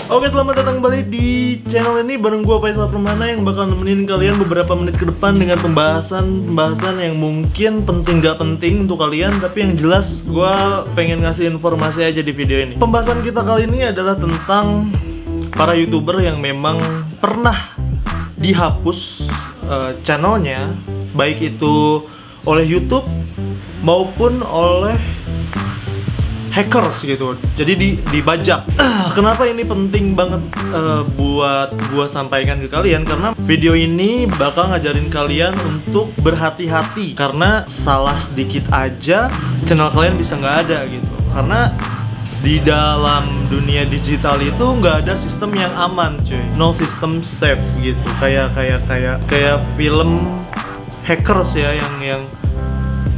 Oke, selamat datang kembali di channel ini bareng gua Faisal Permana yang bakal nemenin kalian beberapa menit ke depan dengan pembahasan yang mungkin penting gak penting untuk kalian, tapi yang jelas gua pengen ngasih informasi aja di video ini. Pembahasan kita kali ini adalah tentang para YouTuber yang memang pernah dihapus channelnya, baik itu oleh YouTube maupun oleh hackers gitu. Jadi dibajak. Kenapa ini penting banget buat gua sampaikan ke kalian? Karena video ini bakal ngajarin kalian untuk berhati-hati, karena salah sedikit aja channel kalian bisa nggak ada gitu. Karena di dalam dunia digital itu nggak ada sistem yang aman, cuy. No system safe gitu. Kayak film hackers ya,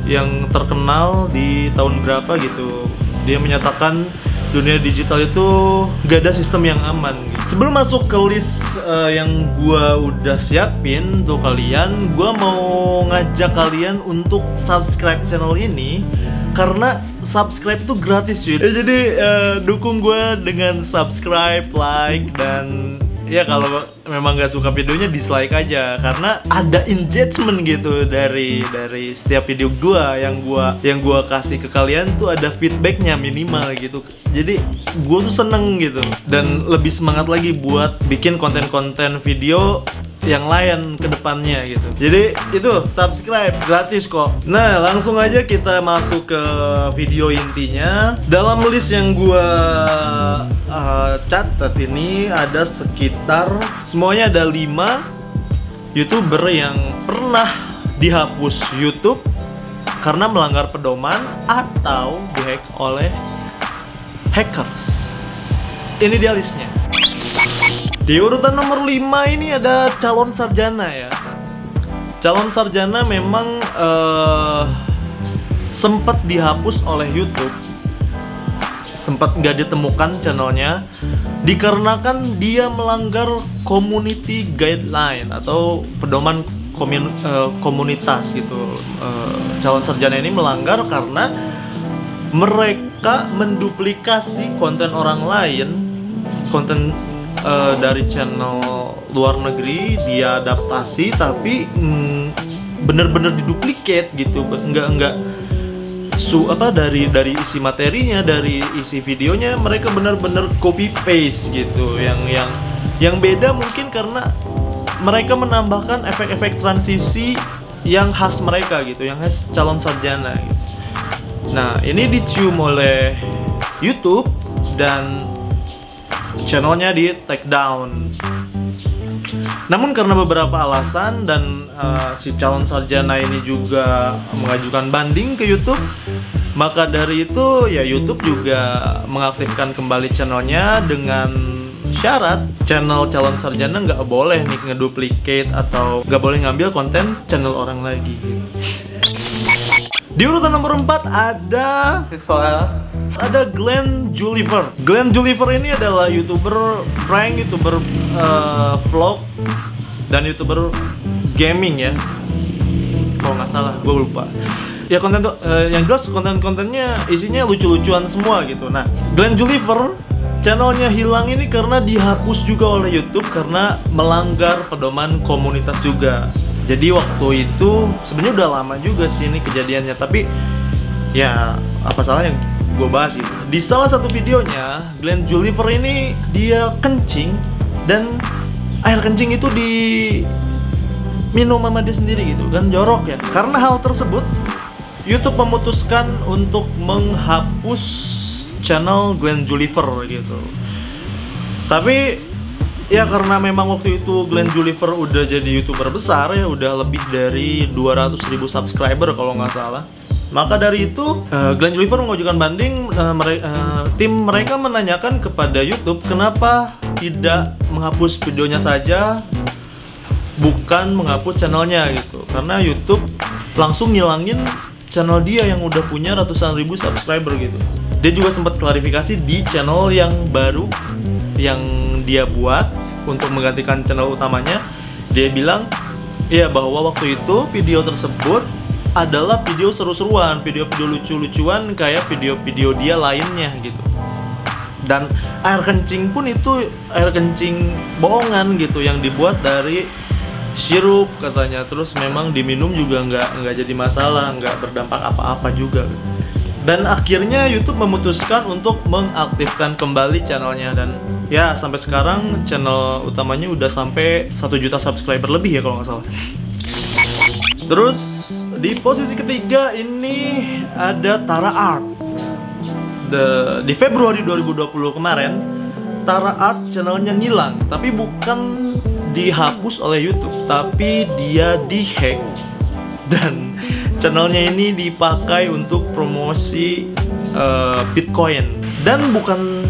yang terkenal di tahun berapa gitu. Dia menyatakan dunia digital itu gak ada sistem yang aman gitu. Sebelum masuk ke list yang gua udah siapin untuk kalian, gua mau ngajak kalian untuk subscribe channel ini, karena subscribe itu gratis, cuy. Jadi dukung gua dengan subscribe, like, dan ya kalau memang gak suka videonya dislike aja, karena ada engagement gitu dari setiap video gua yang gua kasih ke kalian tuh ada feedbacknya minimal gitu. Jadi gua tuh seneng gitu dan lebih semangat lagi buat bikin konten-konten video yang lain ke depannya gitu. Jadi itu subscribe gratis kok. Nah, langsung aja kita masuk ke video intinya. Dalam list yang gua catat ini ada sekitar, semuanya ada 5 YouTuber yang pernah dihapus YouTube karena melanggar pedoman atau dihack oleh hackers. Ini dia listnya. Di urutan nomor 5 ini ada calon sarjana ya. Calon sarjana memang sempat dihapus oleh YouTube, sempat nggak ditemukan channelnya dikarenakan dia melanggar community guideline atau pedoman komunitas gitu. Calon sarjana ini melanggar karena mereka menduplikasi konten orang lain, konten dari channel luar negeri, dia adaptasi tapi bener-bener diduplikat gitu, nggak dari isi materinya, dari isi videonya mereka bener-bener copy paste gitu. Yang beda mungkin karena mereka menambahkan efek-efek transisi yang khas mereka gitu, yang khas calon sarjana gitu. Nah, ini dicium oleh YouTube dan channelnya di take down. Namun karena beberapa alasan dan si calon sarjana ini juga mengajukan banding ke YouTube, maka dari itu ya YouTube juga mengaktifkan kembali channelnya dengan syarat channel calon sarjana nggak boleh nih ngeduplicate atau nggak boleh ngambil konten channel orang lagi. Di urutan nomor 4 ada Glenn Juliver. Glenn Juliver ini adalah YouTuber prank, YouTuber vlog, dan YouTuber gaming ya. Kalau nggak salah, gue lupa. Ya konten tuh, yang jelas kontennya isinya lucu-lucuan semua gitu. Nah, Glenn Juliver channelnya hilang ini karena dihapus juga oleh YouTube karena melanggar pedoman komunitas juga. Jadi waktu itu sebenarnya udah lama juga sih ini kejadiannya, tapi ya apa salahnya gue bahas itu. Di salah satu videonya Glenn Juliver ini dia kencing dan air kencing itu diminum sama dia sendiri gitu kan, jorok ya. Karena hal tersebut YouTube memutuskan untuk menghapus channel Glenn Juliver gitu. Tapi ya karena memang waktu itu Glenn Juliver udah jadi YouTuber besar ya, udah lebih dari 200.000 subscriber kalau nggak salah. Maka dari itu Glenn Juliver mengajukan banding. Tim mereka menanyakan kepada YouTube kenapa tidak menghapus videonya saja, bukan menghapus channelnya gitu. Karena YouTube langsung ngilangin channel dia yang udah punya ratusan ribu subscriber gitu. Dia juga sempat klarifikasi di channel yang baru yang dia buat untuk menggantikan channel utamanya. Dia bilang ya bahwa waktu itu video tersebut adalah video seru-seruan, video-video lucu-lucuan kayak video-video dia lainnya gitu. Dan air kencing pun itu air kencing bohongan gitu, yang dibuat dari sirup katanya. Terus memang diminum juga nggak jadi masalah, nggak berdampak apa-apa juga. Dan akhirnya YouTube memutuskan untuk mengaktifkan kembali channelnya, dan ya sampai sekarang channel utamanya udah sampai 1 juta subscriber lebih ya kalau nggak salah. Terus di posisi ketiga ini ada Tara Art. Di Februari 2020 kemarin, Tara Art channelnya ngilang, tapi bukan dihapus oleh YouTube, tapi dia dihack. Dan channelnya ini dipakai untuk promosi Bitcoin. Dan bukan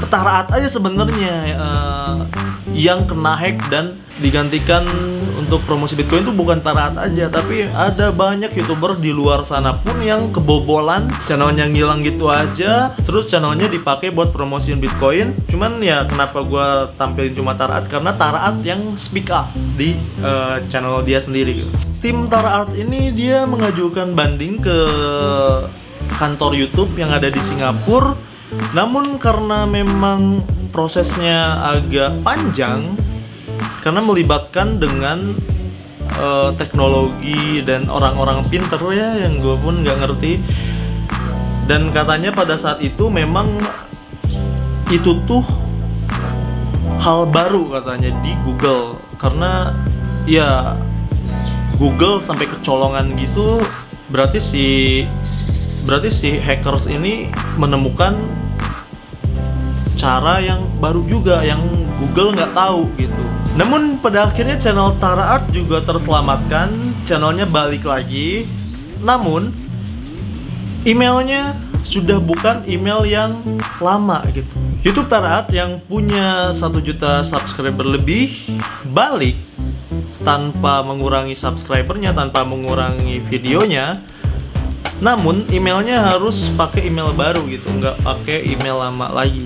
Tara Art aja sebenarnya yang kena hack dan digantikan untuk promosi Bitcoin. Itu bukan Tara Art aja, tapi ada banyak YouTuber di luar sana pun yang kebobolan, channelnya ngilang gitu aja, terus channelnya dipakai buat promosiin Bitcoin. Cuman ya kenapa gue tampilin cuma Tara Art, karena Tara Art yang speak up di channel dia sendiri gitu. Tim Tara Art ini dia mengajukan banding ke kantor YouTube yang ada di Singapura. Namun karena memang prosesnya agak panjang, karena melibatkan dengan teknologi dan orang-orang pinter ya, yang gue pun nggak ngerti. Dan katanya pada saat itu memang itu tuh hal baru katanya di Google, karena ya Google sampai kecolongan gitu. Berarti si hackers ini menemukan cara yang baru juga, yang Google nggak tahu gitu. Namun pada akhirnya channel Tara Art juga terselamatkan, channelnya balik lagi. Namun emailnya sudah bukan email yang lama gitu. YouTube Tara Art yang punya 1 juta subscriber lebih balik tanpa mengurangi subscribernya, tanpa mengurangi videonya. Namun emailnya harus pakai email baru gitu, nggak pakai email lama lagi.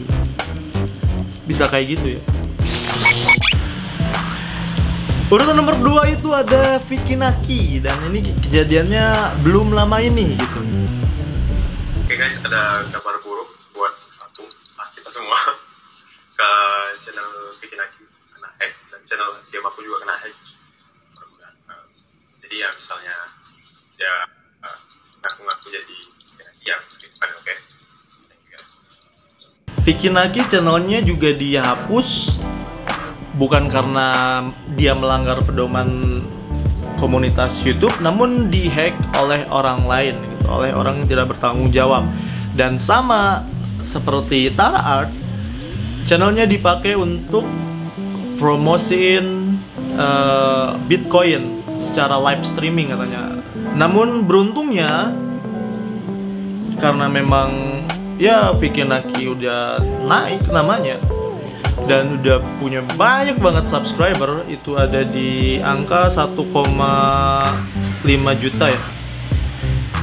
Bisa kayak gitu ya. Urutan nomor 2 itu ada Vicky Naki, dan ini kejadiannya belum lama ini gitu. Oke guys, ada kabar buruk buat kita semua. Ke channel Vicky Naki kena hack, dan channel game aku juga kena hack. Jadi ya misalnya ya ngaku-ngaku jadi yang oke. Vicky Naki channelnya juga dihapus, bukan karena dia melanggar pedoman komunitas YouTube, namun dihack oleh orang lain gitu, oleh orang yang tidak bertanggung jawab. Dan sama seperti Tara Art, channelnya dipakai untuk promosiin Bitcoin secara live streaming katanya. Namun beruntungnya, karena memang ya Vicky Naki udah naik namanya dan udah punya banyak banget subscriber, itu ada di angka 1,5 juta ya.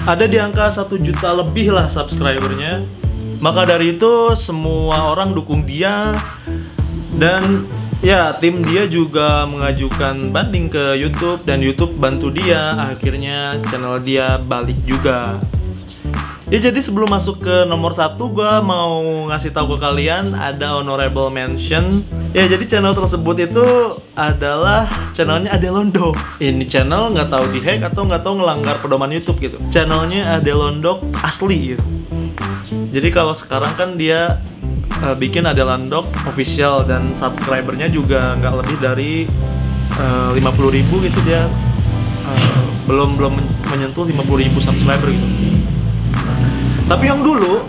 Ada di angka 1 juta lebih lah subscribernya. Maka dari itu semua orang dukung dia, dan ya tim dia juga mengajukan banding ke YouTube, dan YouTube bantu dia. Akhirnya channel dia balik juga. Ya jadi sebelum masuk ke nomor 1, gue mau ngasih tahu ke kalian ada honorable mention. Ya jadi channel tersebut itu adalah channelnya Adelondok. Ini channel nggak tahu dihack atau nggak tahu ngelanggar pedoman YouTube gitu. Channelnya Adelondok asli gitu. Jadi kalau sekarang kan dia bikin Adelondok official, dan subscribernya juga nggak lebih dari 50.000 gitu dia. Belum menyentuh 50.000 subscriber gitu. Tapi yang dulu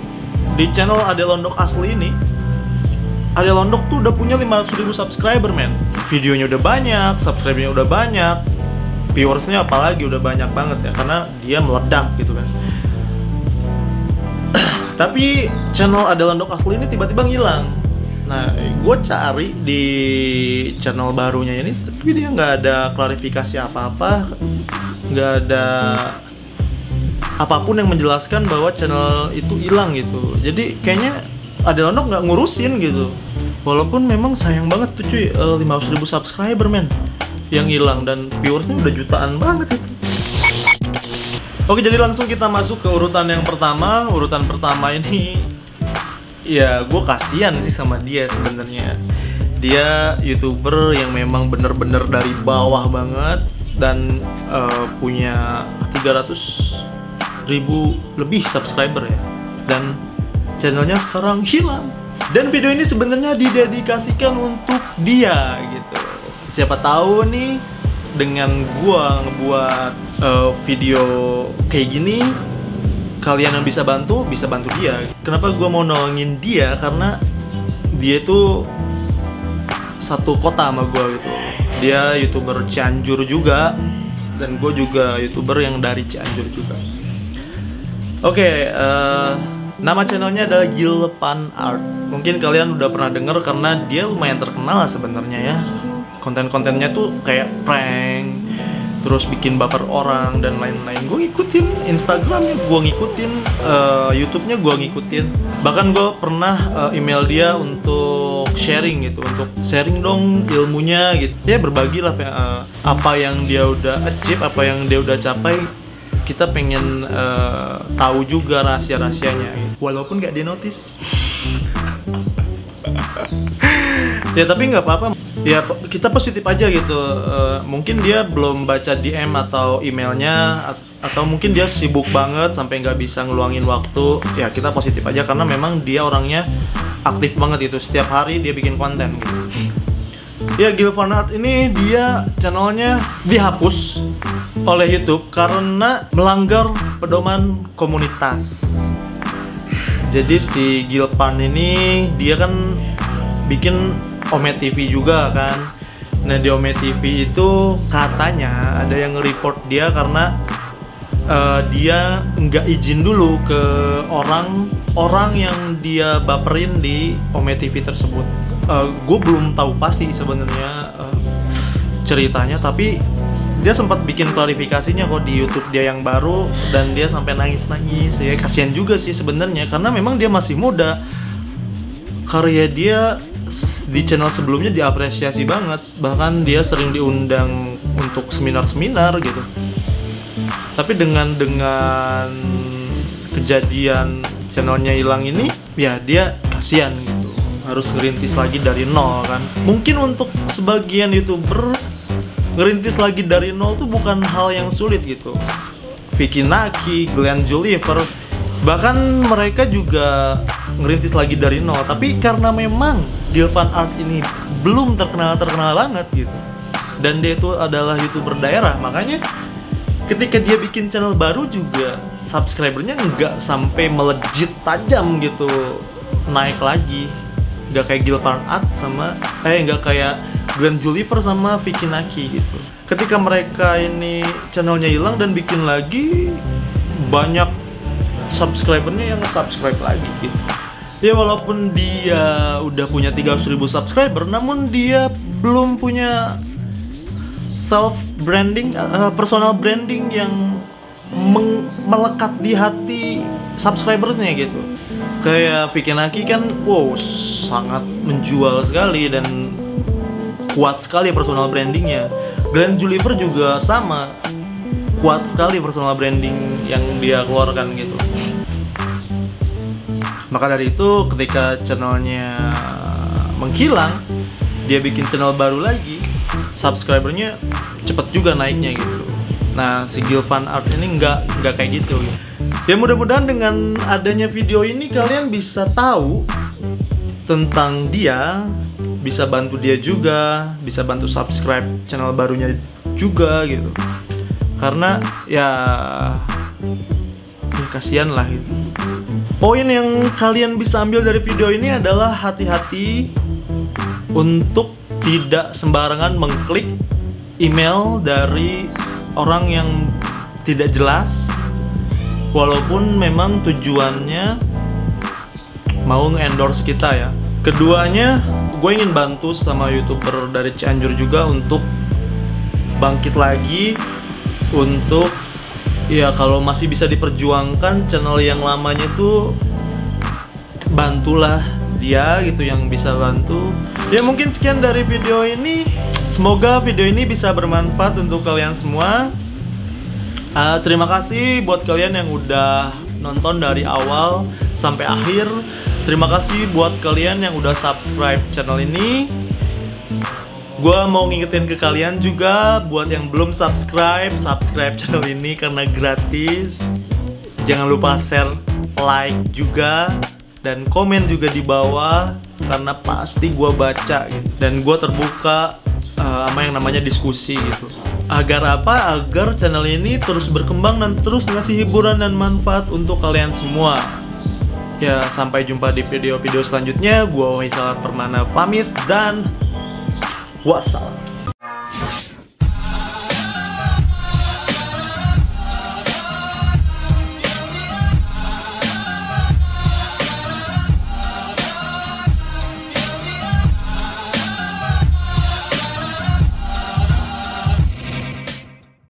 di channel Adelondok asli ini, Adelondok tuh udah punya 500.000 subscriber men. Videonya udah banyak, subscribernya udah banyak, viewersnya apalagi udah banyak banget ya, karena dia meledak gitu kan. Tapi channel Adelondok asli ini tiba-tiba ngilang. Nah, gue cari di channel barunya ini, tapi dia nggak ada klarifikasi apa-apa, nggak ada apapun yang menjelaskan bahwa channel itu hilang gitu. Jadi kayaknya Adelondok nggak ngurusin gitu. Walaupun memang sayang banget tuh cuy, 500.000 subscriber men yang hilang, dan viewersnya udah jutaan banget itu. Oke, jadi langsung kita masuk ke urutan yang pertama. Urutan pertama ini ya gue kasihan sih sama dia sebenarnya. Dia YouTuber yang memang bener-bener dari bawah banget dan punya 300.000 lebih subscriber ya, dan channelnya sekarang hilang. Dan video ini sebenarnya didedikasikan untuk dia gitu. Siapa tahu nih dengan gua ngebuat video kayak gini, kalian yang bisa bantu dia. Kenapa gua mau nolongin dia? Karena dia itu satu kota sama gua gitu. Dia YouTuber Cianjur juga, dan gue juga YouTuber yang dari Cianjur juga. Oke, nama channelnya adalah Gilpan Art. Mungkin kalian udah pernah denger karena dia lumayan terkenal sebenarnya ya. Konten-kontennya tuh kayak prank, terus bikin baper orang dan lain-lain. Gue ngikutin Instagramnya, gue ngikutin YouTube-nya, gue ngikutin. Bahkan gue pernah email dia untuk sharing gitu, untuk sharing dong ilmunya gitu. Ya berbagi lah apa yang dia udah achieve, apa yang dia udah capai. Kita pengen tahu juga rahasia-rahasianya gitu. Walaupun gak di notice. Ya tapi nggak apa-apa. Ya kita positif aja gitu. Mungkin dia belum baca DM atau emailnya, atau mungkin dia sibuk banget sampai nggak bisa ngeluangin waktu. Ya kita positif aja karena memang dia orangnya aktif banget itu. Setiap hari dia bikin konten gitu. Ya Gilpan Art ini dia channelnya dihapus oleh YouTube karena melanggar pedoman komunitas. Jadi si Gilpan ini dia kan bikin Ome TV juga kan. Nah di Ome TV itu katanya ada yang nge-report dia karena dia nggak izin dulu ke orang yang dia baperin di Ome TV tersebut. Gue belum tahu pasti sebenarnya ceritanya, tapi dia sempat bikin klarifikasinya kok di YouTube dia yang baru, dan dia sampai nangis-nangis. Ya kasihan juga sih sebenarnya karena memang dia masih muda. Karya dia di channel sebelumnya diapresiasi banget, bahkan dia sering diundang untuk seminar-seminar gitu. Tapi dengan kejadian channelnya hilang ini, ya dia kasihan gitu, harus ngerintis lagi dari nol kan. Mungkin untuk sebagian YouTuber ngerintis lagi dari nol tuh bukan hal yang sulit gitu. Vicky Naki, Glenn Juliver, bahkan mereka juga ngerintis lagi dari nol. Tapi karena memang Gilpan Art ini belum terkenal banget gitu, dan dia itu adalah YouTuber daerah, makanya ketika dia bikin channel baru juga subscribernya nggak sampai melejit tajam gitu, naik lagi. Nggak kayak Gilpan Art sama nggak kayak Glenn Juliver sama Vicky Naki gitu. Ketika mereka ini channelnya hilang dan bikin lagi, banyak subscribernya yang subscribe lagi gitu. Ya walaupun dia udah punya 300.000 subscriber, namun dia belum punya self branding, personal branding yang melekat di hati subscribersnya gitu. Kayak Vicky Naki kan, wow, sangat menjual sekali dan kuat sekali personal brandingnya. Glenn Juliver juga sama, kuat sekali personal branding yang dia keluarkan gitu. Maka dari itu ketika channelnya menghilang, dia bikin channel baru lagi, subscribernya cepet juga naiknya gitu. Nah si Gilpan Art ini nggak kayak gitu. Ya mudah-mudahan dengan adanya video ini kalian bisa tahu tentang dia, bisa bantu dia juga, bisa bantu subscribe channel barunya juga gitu. Karena ya kasihan lah gitu. Poin yang kalian bisa ambil dari video ini adalah hati-hati untuk tidak sembarangan mengklik email dari orang yang tidak jelas, walaupun memang tujuannya mau nge-endorse kita ya. Keduanya, gue ingin bantu sama YouTuber dari Cianjur juga untuk bangkit lagi, untuk ya kalau masih bisa diperjuangkan channel yang lamanya tuh, bantulah dia gitu yang bisa bantu. Ya mungkin sekian dari video ini. Semoga video ini bisa bermanfaat untuk kalian semua. Terima kasih buat kalian yang udah nonton dari awal sampai akhir. Terima kasih buat kalian yang udah subscribe channel ini. Gua mau ngingetin ke kalian juga, buat yang belum subscribe channel ini karena gratis. Jangan lupa share, like juga, dan komen juga di bawah karena pasti gua baca gitu. Dan gua terbuka sama yang namanya diskusi gitu. Agar apa? Agar channel ini terus berkembang dan terus ngasih hiburan dan manfaat untuk kalian semua. Ya, sampai jumpa di video-video selanjutnya. Gua Waisal Permana pamit dan wassalam.